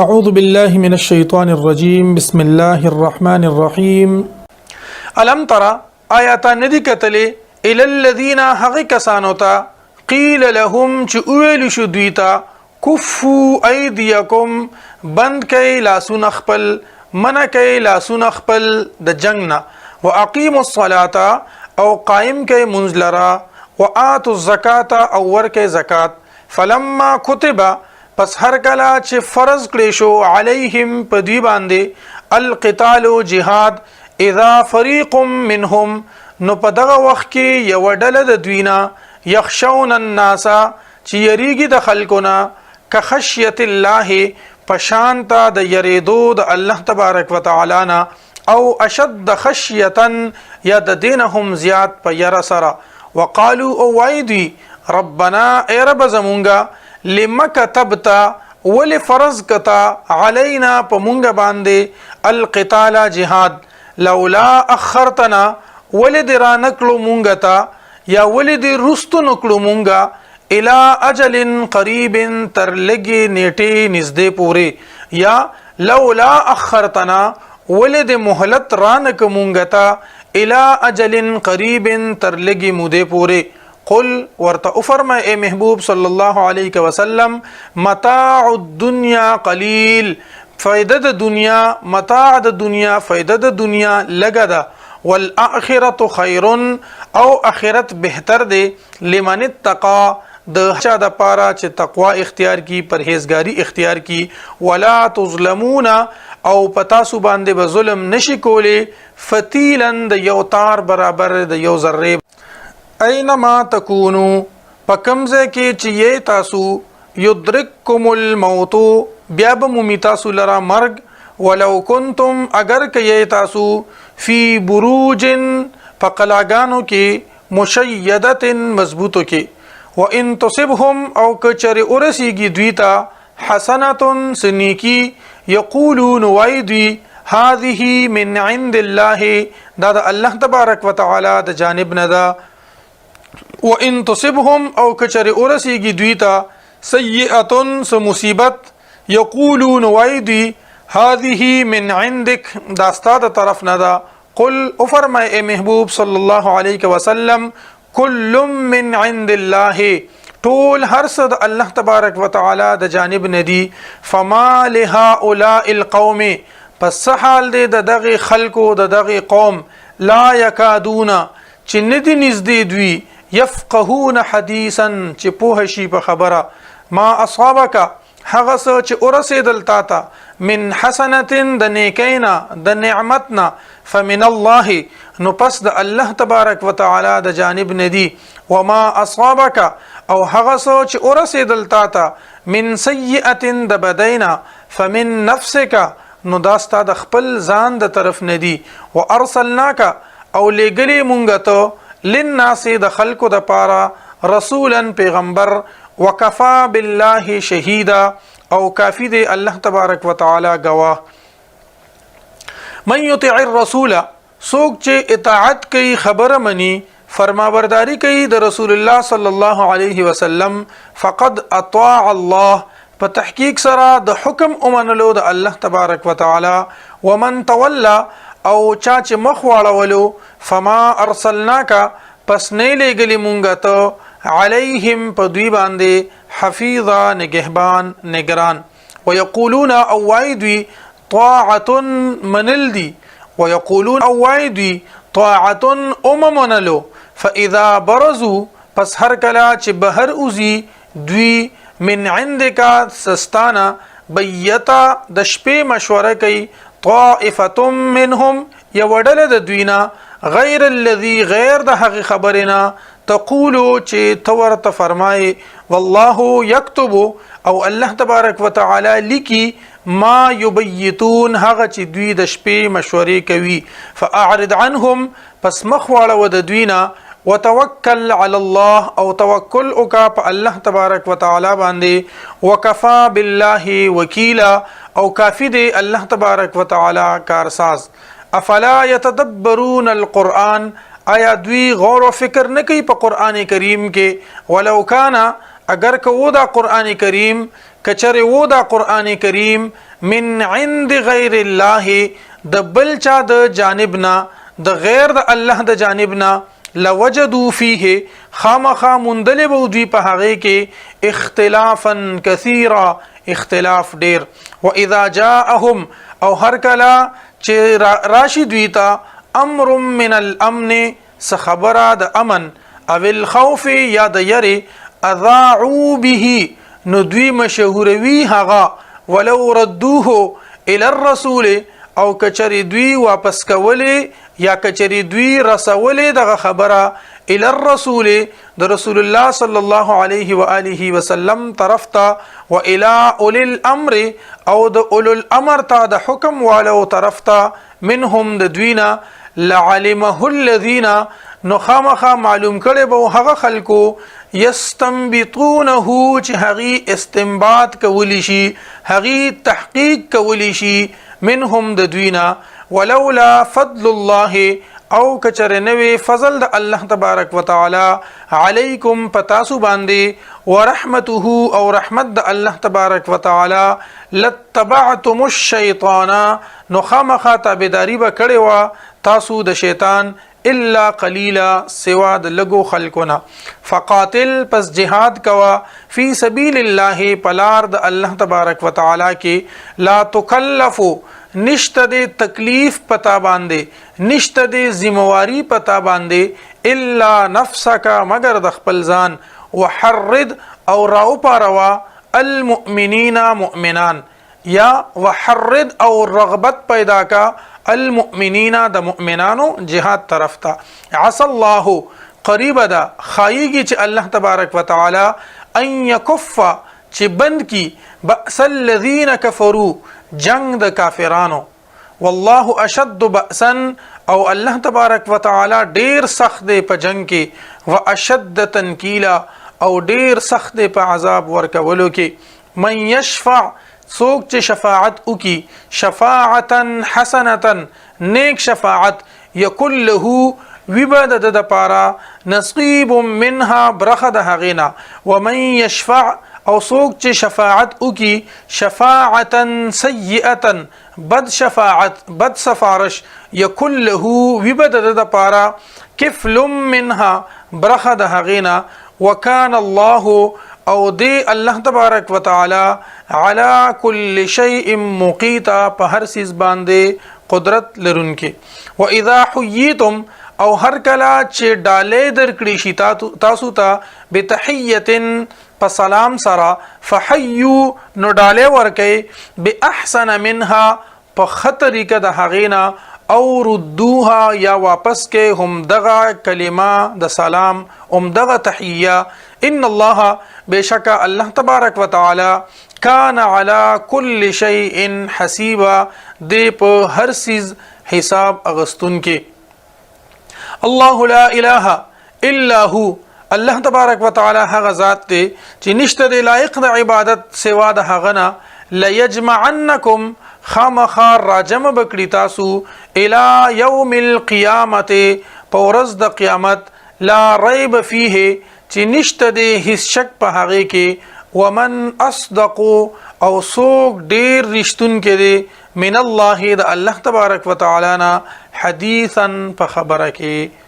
اعوذ باللہ من الشیطان الرجیم بسم اللہ الرحمن الرحیم الم ترى آیاتا ندی کتلی الی الذین حقی کسانوتا قیل لهم چویل شدویتا کفو ایدیکم بند کئی لاسون اخپل منع کئی لاسون اخپل د جنگنا واقیموا الصلاة او قائم کئی منزلرا وآتوا الزکاة او ورک زکات فلما کتبا پس هر کلا چې فرض کړی شو علیهم په دوی باندې القتال جهاد اذا فریق منهم نو په دغه وخت کې یو ډله د دوینا یخشون الناس چې یریږي د خلکونه کخشیت الله پشانتا د یریدو د الله تبارک وتعالى نه او اشد خشیتا یا د دینهم زیات په ير سره وقالو او وایدی ربنا ای رب زمونږه لما كتبتا ول فرض کتا علینا پمونګ باندې القتال جهاد لولا اخرتنا ول در نکلو مونږ تا یا ول د رستو نکلو مونږه الى اجل قریب تر لګي نیټه نږدې پوره یا لولا اخرتنا ول د مهلت رانک مونږ تا الى اجل قریب تر لګي موده پوره قل ورته فرما اے محبوب صلی الله علیه وسلم متاع الدنيا قلیل فائدہ د دنیا متاع د دنیا فائدہ د دنیا لګا ده والآخرة خیر او اخرت بهتر دی لمن اتقى د چا د پاره چې تقوا اختیار کی پرهیزګاری اختیار کی ولا تظلمون او پتا سو باندې به ظلم نشي کولی فتیلن د یو تار برابر د یو ذره اینما تکونو پکمزه کې چې یې تاسو یدرککم الموت بیا به مومی تاسو لرا مرګ ولو کنتم اگر کې تاسو فی بروج فقلاگانو کې مشیدت مضبوطو کې وان تصبهم او کچری ورسیږي دویتا حسنه سنیکی یقولون وایدی هذه من عند الله دا الله تبارک وتعالى د جانب نه دا وان تصبهم او کچری ورسیږي دویتا سیئه سمصیبت یقولون وایدی هذه من عندك دا ستاد طرف نه دا قل فرمای اے محبوب صلی الله علیه وسلم کل من عند الله طول هر صد الله تبارک وتعالى د جانب ندی فما لهؤلاء القوم پس حال د دغه خلقو د دغه قوم لا یکادون چې ندی نږدې دوی يفقهون حديثا چې په شی په خبره ما اصابك هغه څه چې ورسېدل تا ته من حسنه د نیکینا د نعمتنا فمن الله نو پس د الله تبارک وتعالى د جانب ندی وما اصابك او هغه څه چې ورسېدل تا ته من سیئه د بدینا فمن نفسك نو داستا د خپل ځان د طرف ندی وارسلناك او لګلی مونږ ته للناس د خلق د پاره رسولا پیغمبر وکفا بالله شهیدا او کافی دی الله تبارک وتعالى گواه من یطع الرسول سوک چې اطاعت کوي خبره منی فرمانبرداری کوي د رسول الله صلی الله علیه وسلم فقد اطاع الله په تحقیق سره د حکم اومنلو د الله تبارک وتعالى ومن تولى او چا چې مخ واړولو فما ارسلناک پس نه لګلی مونږ ته علیهم په دوی باندې حفیظا نگهبان نگران ويقولون او وایدوی طاعه منل دی ويقولون او وایدوی طاعه اممنلو فاذا برزوا پس هر کلا چې بهر اوزی دوی من عندک سستانا بیتا د شپې مشوره کوي طائفه منهم یوډل د دوینا غیر الذي غیر د حق خبرنا تقولو چې تورت فرمای والله یكتب او الله تبارک وتعالى لکی ما یبیتون هغه چې دوی د شپې مشورې کوي فاعرض عنهم پس مخواړه ود دوینا وتوکل علی الله او توکل وکا په الله تبارک وتعالى باندې وکفا بالله وکیلا او کافی دی الله تبارک وتعالى کارساز افلا يتدبرون القرآن آیا دوی غور و فکر نه کوي په قران کریم کې ولو کان اگر که و دا قرآن کریم کچر و دا قرآن کریم من عند غیر الله د بل چا د جانبنا د غیر د الله د جانبنا لوجدوا فيه خامخا مندل بو دوی په هغه کې اختلافا كثيرا اختلاف ډیر و اذا جاءهم او هر کلا چې راشد دوی ته امر من الامن خبره د امن او الخوف یا د یری اذاعوا به نو دوی مشهوروي هغه ولو ردوه الى الرسول او کچری دوی واپس کولی یا کچری دوی رسولی دغه خبره الى الرسول د رسول الله صلی الله علیه و آله وسلم طرف ته و الى اولي الامر او د اولو الامر ته د حکم والو طرف ته منهم د دوینا لعلمه الذين نو خامخا معلوم کړي به هغه خلکو یستنبطونه چې هغه استنباط کولی شي هغه تحقیق کولی شي منهم د دوینا ولولا فضل الله او کچره نوی فضل د الله تبارک وتعالى علیکم پتاسو باندې ورحمته او رحمت د الله تبارک وتعالى لتبعتم الشیطان نو خامخا تابعداري به کړي وا تاسو د شیطان الا قلیلا سوا د لګو خلقنا فقاتل پس جهاد کوا فی سبیل الله پلار د الله تبارک وتعالى کې لا تکلفو نشته د تکلیف پتا باندې نشته د ذمہواری پتا باندې الا نفسک مگر د خپل ځان وحرد او راو پاروا المؤمنین مؤمنان یا وحرد او رغبت پیدا کا المؤمنین د مؤمنانو جهاد طرف ته عسى الله قریب ده خایږي چې الله تبارک وتعالى ان يكف چې بند کی بأس الذين كفروا جنگ د کافرانو والله اشد بأسا او الله تبارک وتعالى ډیر سخت دی په جنگ کې واشد تنکیلا او ډیر سخت دی په عذاب ورکولو کې من يشفع څوک چې شفاعت وکي شفاعتا حسنه نیک شفاعت یکل له وبد د پارا نصیب منها برخد هغینا ومن يشفع او څوک چې شفاعت وکي شفاعتا سیئه بد شفاعت بد سفارش یکل له وبد د پارا کفل منها برخد هغینا وکان الله او دی الله تبارک وتعالى على كل شيء مقيتا په هر سیز باندې قدرت لرونکي و اذا حييتم او هر کلا چې ډالې درکړي شي تاسو ته بتحيه په سلام سره فحيوا نو ډالې ورکي باحسن منها په خطرې کې د هغینا او ردوها یا واپس کې هم دغه کلمه د سلام هم دغه تحیه ان الله بشک الله تبارک وتعالى کان علی کل شیء حسیبا دی په هر سیز حساب اغستون کې الله لا اله الا هو الله تبارک وتعالى هغه ذات دی چې نشته دی لایق د عبادت سوا د هغه نه ليجمعنکم خامخا راجم بکړی تاسو الی یوم القیامت پورز د قیامت لا ریب فیه چې نشته دی هیڅ شک په هغه کې ومن اصدق او سوق ډیر رښتون کې دی من الله د الله تبارک وتعالى نه حدیثا په خبره کې